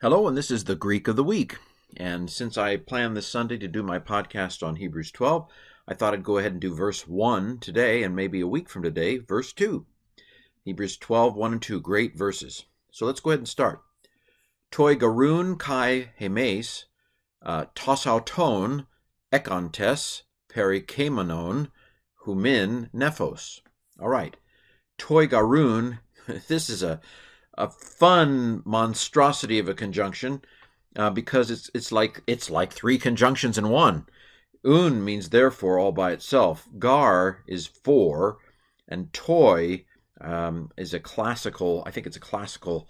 Hello, and this is the Greek of the Week. And since I planned this Sunday to do my podcast on Hebrews 12, I thought I'd go ahead and do verse 1 today, and maybe a week from today, verse 2. Hebrews 12, 1 and 2, great verses. So let's go ahead and start. Toi garun kai hemes, tosauton, ekontes, perikemonon, humin nephos. All right. Toi garun, this is a fun monstrosity of a conjunction because it's like three conjunctions in one. Un means therefore all by itself. Gar is for, and toi is a classical. I think it's a classical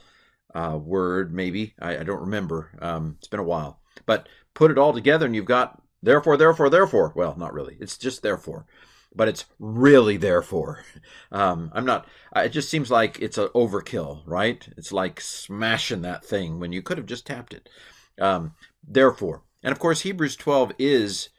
word. Maybe I don't remember. It's been a while. But put it all together, and you've got therefore, therefore, therefore. Well, not really. It's just therefore. But it's really therefore. I'm not. It just seems like it's an overkill, right? It's like smashing that thing when you could have just tapped it. Therefore, and of course, Hebrews 12 is,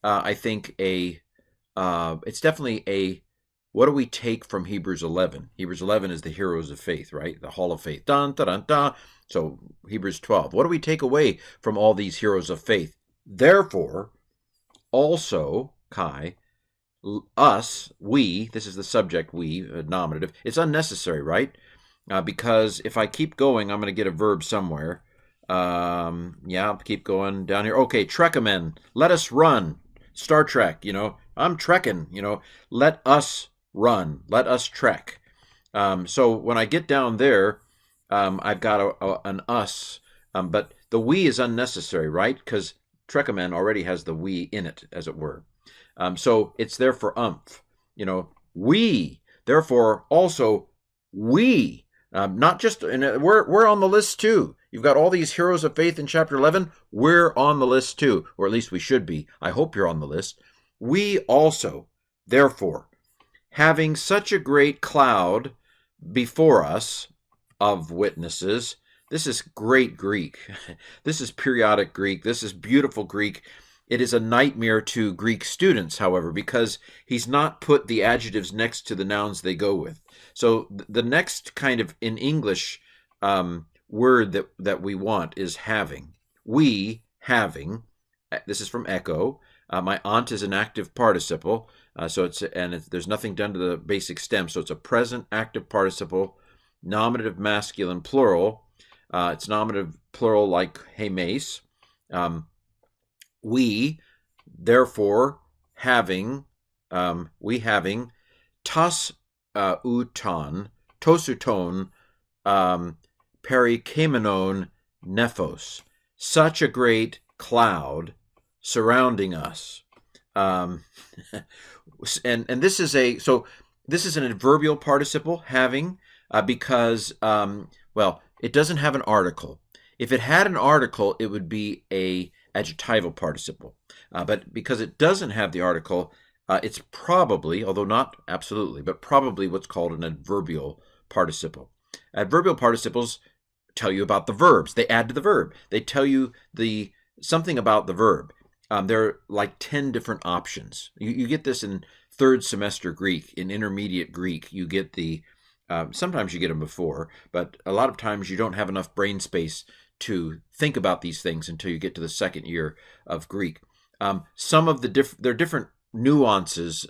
I think, it's definitely a. What do we take from Hebrews 11? Hebrews 11 is the heroes of faith, right? The hall of faith. Dun dun dun dun. So Hebrews 12. What do we take away from all these heroes of faith? Therefore, also, Kai. Us, we, this is the subject, we, nominative, it's unnecessary, right? Because if I keep going, I'm going to get a verb somewhere. I'll keep going down here. Okay, Trekkamen, let us run. Star Trek, I'm trekking, let us run, let us trek. So when I get down there, I've got an us, but the we is unnecessary, right? Because Trekkamen already has the we in it, as it were. So it's there for we, therefore also we, not just, and we're on the list too. You've got all these heroes of faith in chapter 11. We're on the list too, or at least we should be. I hope you're on the list. We also, therefore, having such a great cloud before us of witnesses. This is great Greek. This is periodic Greek. This is beautiful Greek. It is a nightmare to Greek students, however, because he's not put the adjectives next to the nouns they go with. So the next kind of, in English, word that we want is having. We, having, this is from Echo. My aunt is an active participle, there's nothing done to the basic stem, so it's a present active participle, nominative masculine plural. It's nominative plural like hemes. We, therefore, having, tosuton, perikemonon nephos, such a great cloud surrounding us. And this is this is an adverbial participle, having, because, it doesn't have an article. If it had an article, it would be a adjectival participle. But because it doesn't have the article, it's probably, although not absolutely, but probably what's called an adverbial participle. Adverbial participles tell you about the verbs. They add to the verb. They tell you something about the verb. There are like 10 different options. You get this in third semester Greek. In intermediate Greek, you get sometimes you get them before, but a lot of times you don't have enough brain space to think about these things until you get to the second year of Greek. Some of there are different nuances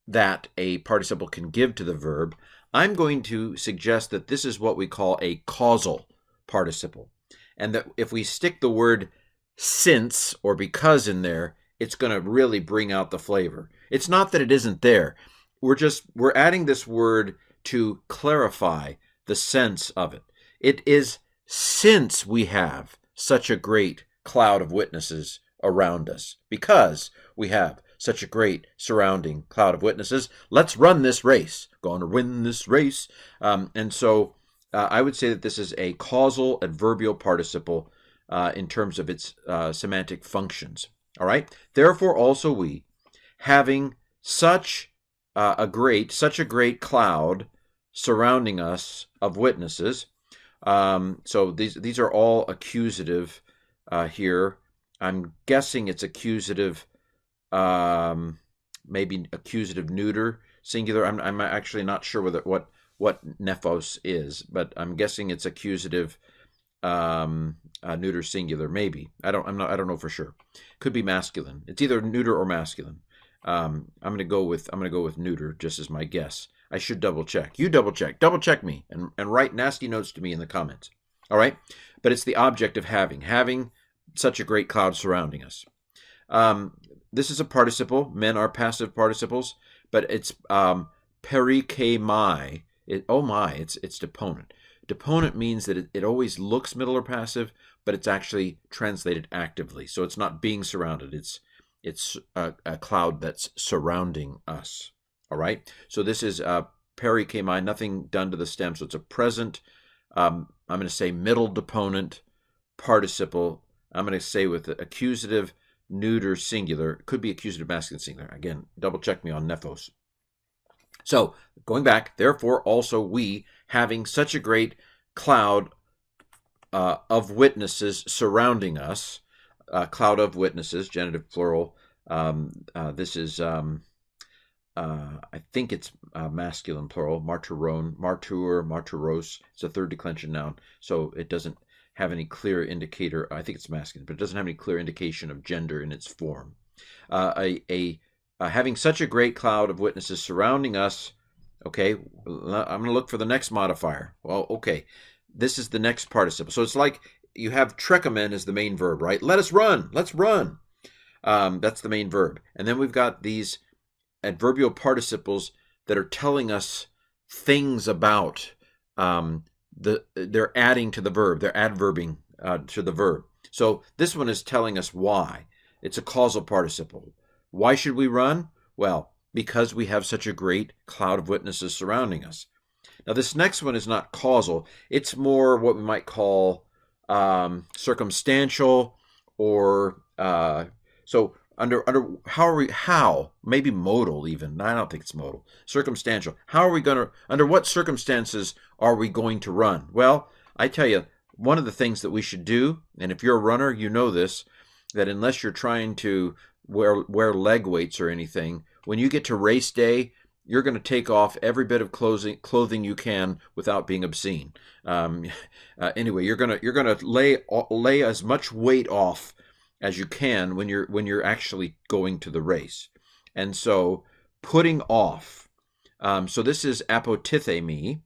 that a participle can give to the verb. I'm going to suggest that this is what we call a causal participle, and that if we stick the word since or because in there, it's going to really bring out the flavor. It's not that it isn't there. We're adding this word to clarify the sense of it. It is since we have such a great cloud of witnesses around us, because we have such a great surrounding cloud of witnesses, let's run this race. Going to win this race. And so I would say that this is a causal adverbial participle in terms of its semantic functions. All right. Therefore, also we, having such a great cloud surrounding us of witnesses. So these are all accusative here. I'm guessing it's accusative, maybe accusative neuter, singular. I'm actually not sure what nephos is, but I'm guessing it's accusative neuter singular, maybe. I don't know for sure. Could be masculine. It's either neuter or masculine. I'm gonna go with neuter, just as my guess. I should double check. You double check me, and write nasty notes to me in the comments. All right, but it's the object of having such a great cloud surrounding us. This is a participle. Men are passive participles, but it's perikemai. It's deponent. Deponent means that it always looks middle or passive, but it's actually translated actively. So it's not being surrounded. It's a cloud that's surrounding us. All right. So this is perikemai, nothing done to the stem. So it's a present. I'm going to say middle deponent participle. I'm going to say with the accusative neuter singular. It could be accusative masculine singular. Again, double check me on nephos. So going back, therefore also we, having such a great cloud of witnesses surrounding us, cloud of witnesses, genitive plural. This is, I think it's masculine plural, martyron, martyr, martyros. It's a third declension noun, so it doesn't have any clear indicator. I think it's masculine, but it doesn't have any clear indication of gender in its form. Having such a great cloud of witnesses surrounding us. Okay, I'm going to look for the next modifier. Well, okay, this is the next participle. So it's like you have trechomen as the main verb, right? Let us run. Let's run. That's the main verb. And then we've got these adverbial participles that are telling us things about they're adding to the verb. They're adverbing to the verb. So this one is telling us why. It's a causal participle. Why should we run? Well, because we have such a great cloud of witnesses surrounding us. Now, this next one is not causal. It's more what we might call circumstantial, or so under how maybe modal even. I don't think it's modal. Circumstantial. How are we going to? Under what circumstances are we going to run? Well, I tell you, one of the things that we should do, and if you're a runner, you know this, that unless you're trying to wear leg weights or anything, when you get to race day, you're going to take off every bit of clothing you can without being obscene. Anyway, you're gonna lay as much weight off as you can when you're actually going to the race. And so putting off. So this is apotithemi.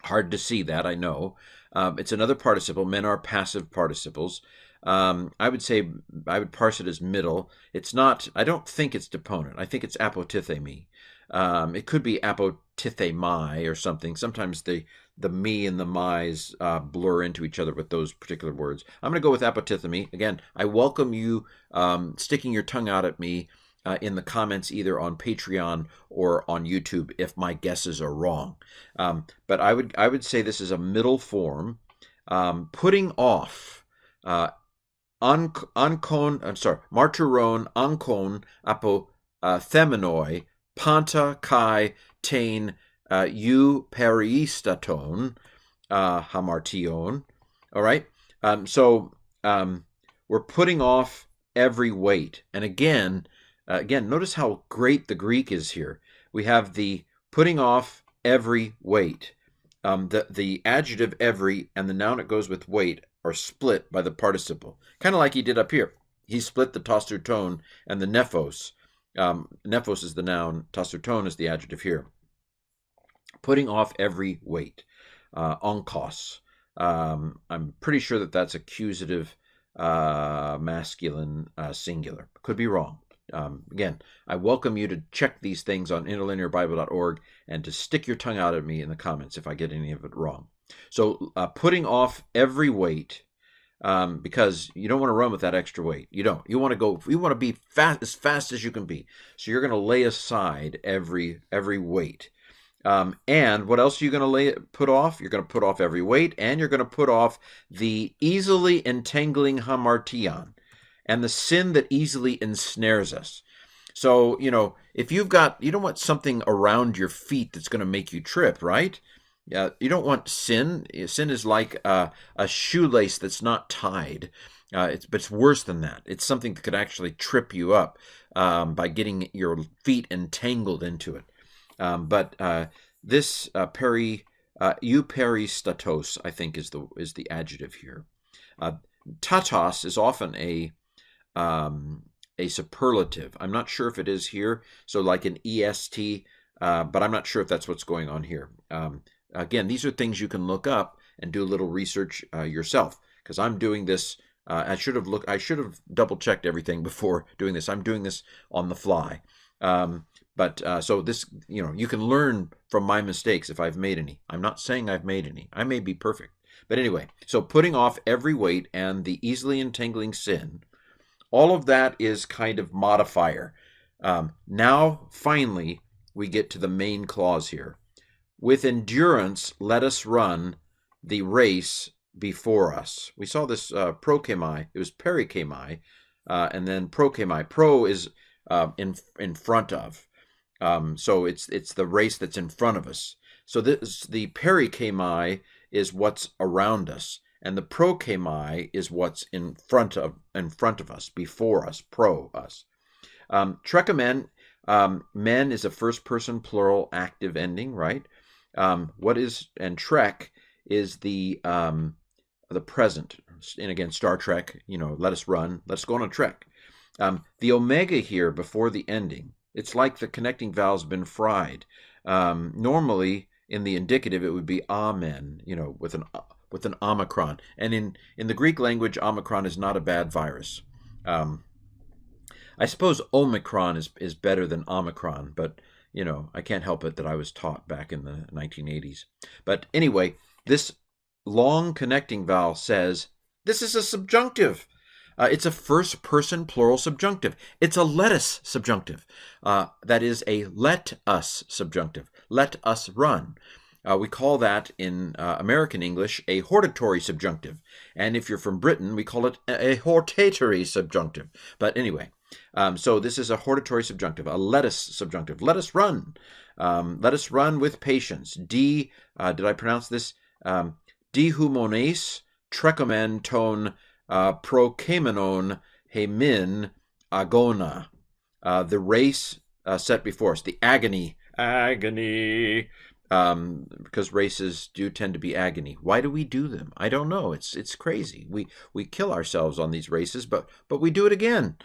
Hard to see that, I know. It's another participle. Men are passive participles. I would parse it as middle. It's not, I don't think it's deponent. I think it's apotithemi. It could be apotithemi or something. Sometimes the me and the my's blur into each other with those particular words. I'm going to go with apotithemi. Again, I welcome you sticking your tongue out at me in the comments, either on Patreon or on YouTube, if my guesses are wrong. But I would say this is a middle form. Putting off. Martyron, ankon, apo themenoi, panta kai tain eu peristaton hamartion. All right. So we're putting off every weight. And again, notice how great the Greek is here. We have the putting off every weight. The adjective every and the noun that goes with weight are split by the participle, kind of like he did up here. He split the tostuton and the nephos. Nephos is the noun, tostuton is the adjective here. Putting off every weight. Onkos. I'm pretty sure that that's accusative masculine singular. Could be wrong. Again, I welcome you to check these things on interlinearbible.org and to stick your tongue out at me in the comments if I get any of it wrong. So putting off every weight, because you don't want to run with that extra weight. You don't. You want to be as fast as you can be. So you're going to lay aside every weight. And what else are you going to put off? You're going to put off every weight, and you're going to put off the easily entangling hamartion, and the sin that easily ensnares us. So, if you don't want something around your feet that's going to make you trip, right? You don't want sin. Sin is like a shoelace that's not tied. But it's worse than that. It's something that could actually trip you up by getting your feet entangled into it. But this Euperistatos, I think, is the adjective here. Tatos is often a superlative. I'm not sure if it is here, so like an est, but I'm not sure if that's what's going on here. Again, these are things you can look up and do a little research yourself, because I'm doing this. I should have double checked everything before doing this. I'm doing this on the fly. So this, you can learn from my mistakes if I've made any. I'm not saying I've made any. I may be perfect. But anyway, so putting off every weight and the easily entangling sin, all of that is kind of modifier. Now, finally, we get to the main clause here. With endurance, let us run the race before us. We saw this prokemai. It was perikemai, and then prokemai. Pro is in front of. So it's the race that's in front of us. So the perikemai is what's around us, and the prokemai is what's in front of us, before us, pro us. Trekomen, men is a first person plural active ending, right? And trek is the present. And again, Star Trek, let us run, let's go on a trek. The omega here before the ending, it's like the connecting vowel's been fried. Normally, in the indicative, it would be amen, with an omicron. And in the Greek language, omicron is not a bad virus. I suppose omicron is better than omicron, but I can't help it that I was taught back in the 1980s. But anyway, this long connecting vowel says this is a subjunctive. It's a first person plural subjunctive. It's a let us subjunctive. That is a let us subjunctive. Let us run. We call that in American English a hortatory subjunctive. And if you're from Britain, we call it a hortatory subjunctive. But anyway, so this is a hortatory subjunctive, a let us subjunctive. Let us run. Let us run with patience. Did I pronounce this? Dihumones trekomen ton prokemenon hemin agona. The race set before us, the agony, because races do tend to be agony. Why do we do them? I don't know. It's crazy. We kill ourselves on these races, but we do it again.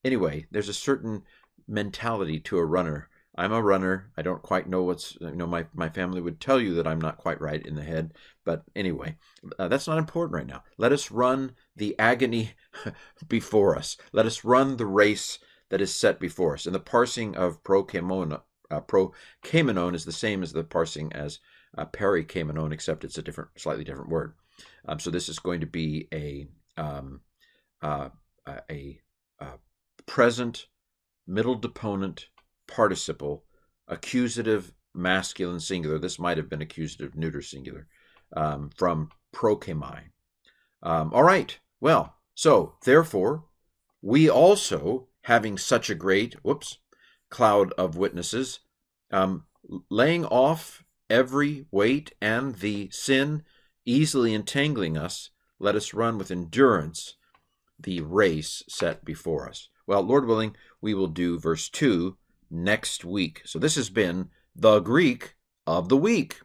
Anyway, there's a certain mentality to a runner. I'm a runner. I don't quite know what's, my family would tell you that I'm not quite right in the head. But anyway, that's not important right now. Let us run the agony before us. Let us run the race that is set before us. And the parsing of prokemenon is the same as the parsing as perikemenon, except it's a slightly different word. So this is going to be a present middle deponent participle, accusative masculine singular. This might have been accusative neuter singular, from prokemai. All right. Well, so therefore, we also, having such a great cloud of witnesses, laying off every weight and the sin easily entangling us, let us run with endurance the race set before us. Well, Lord willing, we will do verse 2 next week. So this has been the Greek of the Week.